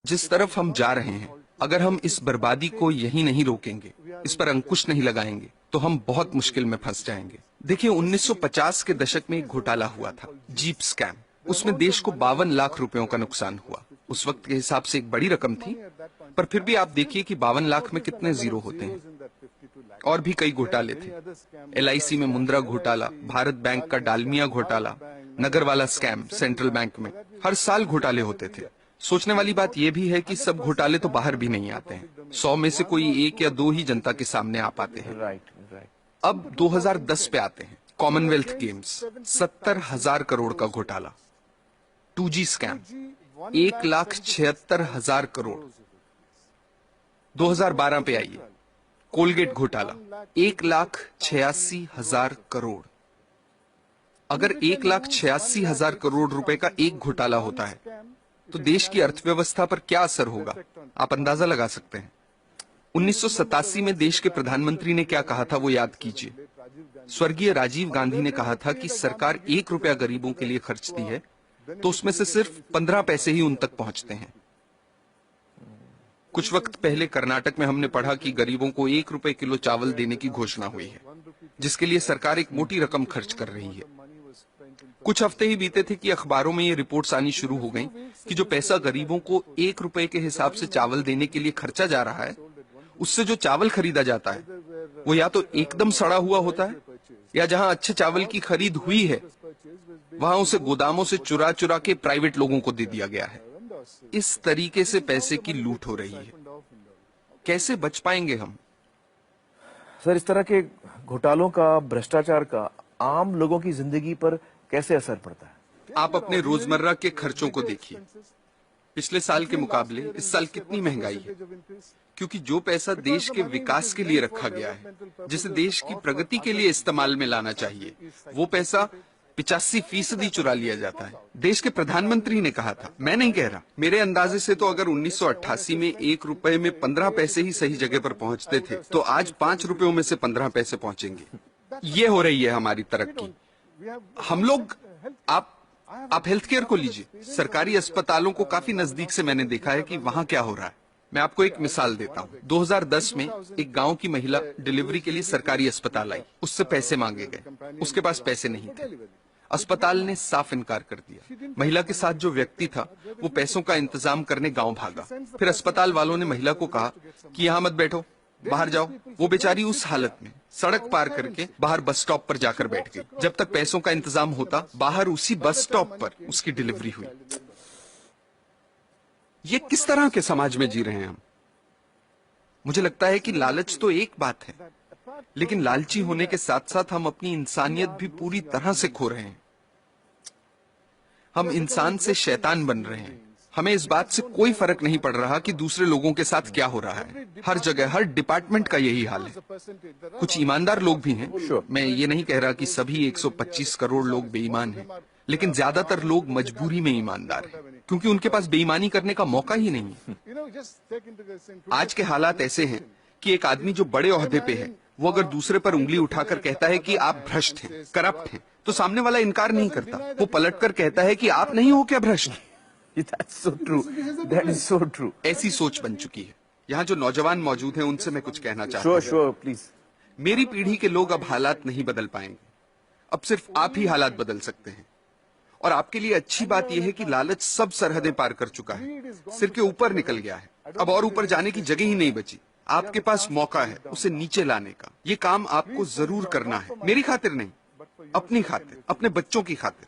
जिस तरफ हम जा रहे हैं, अगर हम इस बर्बादी को यहीं नहीं रोकेंगे, इस पर अंकुश नहीं लगाएंगे, तो हम बहुत मुश्किल में फंस जाएंगे। देखिए, 1950 के दशक में एक घोटाला हुआ था, जीप स्कैम। उसमें देश को 52 लाख रुपयों का नुकसान हुआ। उस वक्त के हिसाब से एक बड़ी रकम थी, पर फिर भी आप देखिए कि 52 लाख में कितने जीरो होते हैं। और भी कई घोटाले थे, LIC में मुंद्रा घोटाला, भारत बैंक का डालमिया घोटाला, नगर वाला स्कैम सेंट्रल बैंक में। हर साल घोटाले होते थे। सोचने वाली बात यह भी है कि सब घोटाले तो बाहर भी नहीं आते हैं। 100 में से कोई 1 या 2 ही जनता के सामने आ पाते हैं। अब 2010 पे आते हैं। कॉमनवेल्थ गेम्स, 70,000 करोड़ का घोटाला। 2G scam, 1,76,000 crore. 2012 पे आइए, कोलगेट घोटाला, 1,86,000 करोड़। अगर 1,86,000 करोड़ रुपए का एक घोटाला होता है, तो देश की अर्थव्यवस्था पर क्या असर होगा, आप अंदाजा लगा सकते हैं। 1987 में देश के प्रधानमंत्री ने क्या कहा था, वो याद कीजिए। स्वर्गीय राजीव गांधी ने कहा था कि सरकार 1 रुपया गरीबों के लिए खर्चती है, तो उसमें से सिर्फ 15 पैसे ही उन तक पहुंचते हैं। कुछ वक्त पहले कर्नाटक में हमने पढ़ा कि गरीबों को 1 रुपए किलो चावल देने की घोषणा हुई है, जिसके लिए सरकार एक मोटी रकम खर्च कर रही है। कुछ हफ्ते ही बीते थे कि अखबारों में ये रिपोर्ट्स आनी शुरू हो गईं कि जो पैसा गरीबों को 1 रुपए के हिसाब से चावल देने के लिए खर्चा जा रहा है, उससे जो चावल खरीदा जाता है, वो या तो एकदम सड़ा हुआ होता है, या जहां अच्छे चावल की खरीद हुई है, वहां उसे गोदामों से चुरा चुरा के प्राइवेट लोगों को दे दिया गया है। इस तरीके से पैसे की लूट हो रही है। कैसे बच पाएंगे हम? सर, इस तरह के घोटालों का, भ्रष्टाचार का आम लोगों की जिंदगी पर कैसे असर पड़ता है? आप अपने रोजमर्रा के खर्चों को देखिए। पिछले साल के मुकाबले इस साल कितनी महंगाई है, क्योंकि जो पैसा देश के विकास के लिए रखा गया है, जिसे देश की प्रगति के लिए इस्तेमाल में लाना चाहिए, वो पैसा 85% चुरा लिया जाता है। देश के प्रधानमंत्री ने कहा था, मैं नहीं कह रहा, मेरे अंदाजे से तो अगर 1988 में 1 रुपए में 15 पैसे ही सही जगह पर पहुंचते थे, तो आज 5 रुपयों में से 15 पैसे पहुंचेंगे। ये हो रही है हमारी तरक्की। हम लोग, आप हेल्थ केयर को लीजिए। सरकारी अस्पतालों को काफी नजदीक से मैंने देखा है कि वहां क्या हो रहा है। मैं आपको एक मिसाल देता हूं। 2010 में एक गांव की महिला डिलीवरी के लिए सरकारी अस्पताल आई। उससे पैसे मांगे गए, उसके पास पैसे नहीं थे। अस्पताल ने साफ इनकार कर दिया। महिला के साथ जो व्यक्ति था, वो पैसों का इंतजाम करने गांव भागा। फिर अस्पताल वालों ने महिला को कहा कि यहां मत बैठो, बाहर जाओ। वो बेचारी उस हालत में सड़क पार करके बाहर बस स्टॉप पर जाकर बैठ गई। जब तक पैसों का इंतजाम होता, बाहर उसी बस स्टॉप पर उसकी डिलीवरी हुई। ये किस तरह के समाज में जी रहे हैं हम? मुझे लगता है कि लालच तो एक बात है, लेकिन लालची होने के साथ साथ हम अपनी इंसानियत भी पूरी तरह से खो रहे हैं। हम इंसान से शैतान बन रहे हैं। हमें इस बात से कोई फर्क नहीं पड़ रहा कि दूसरे लोगों के साथ क्या हो रहा है। हर जगह, हर डिपार्टमेंट का यही हाल है। कुछ ईमानदार लोग भी हैं। मैं ये नहीं कह रहा कि सभी 125 करोड़ लोग बेईमान हैं, लेकिन ज्यादातर लोग मजबूरी में ईमानदार हैं, क्योंकि उनके पास बेईमानी करने का मौका ही नहीं है। आज के हालात ऐसे हैं कि एक आदमी जो बड़े ओहदे पे है, वो अगर दूसरे पर उंगली उठाकर कहता है कि आप भ्रष्ट हैं, करप्ट हैं, तो सामने वाला इनकार नहीं करता। वो पलटकर कहता है कि आप नहीं हो क्या भ्रष्ट? That's so true. That is so true. ऐसी सोच बन चुकी है। यहाँ जो नौजवान मौजूद हैं, उनसे मैं कुछ कहना चाहता हूँ। Sure, please. मेरी पीढ़ी के लोग अब हालात नहीं बदल पाएंगे। अब सिर्फ आप ही हालात बदल सकते हैं। और आपके लिए अच्छी बात यह है कि लालच सब सरहदें पार कर चुका है, सिर के ऊपर निकल गया है। अब और ऊपर जाने की जगह ही नहीं बची। आपके पास मौका है उसे नीचे लाने का। ये काम आपको जरूर करना है, मेरी खातिर नहीं, अपनी खातिर, अपने बच्चों की खातिर।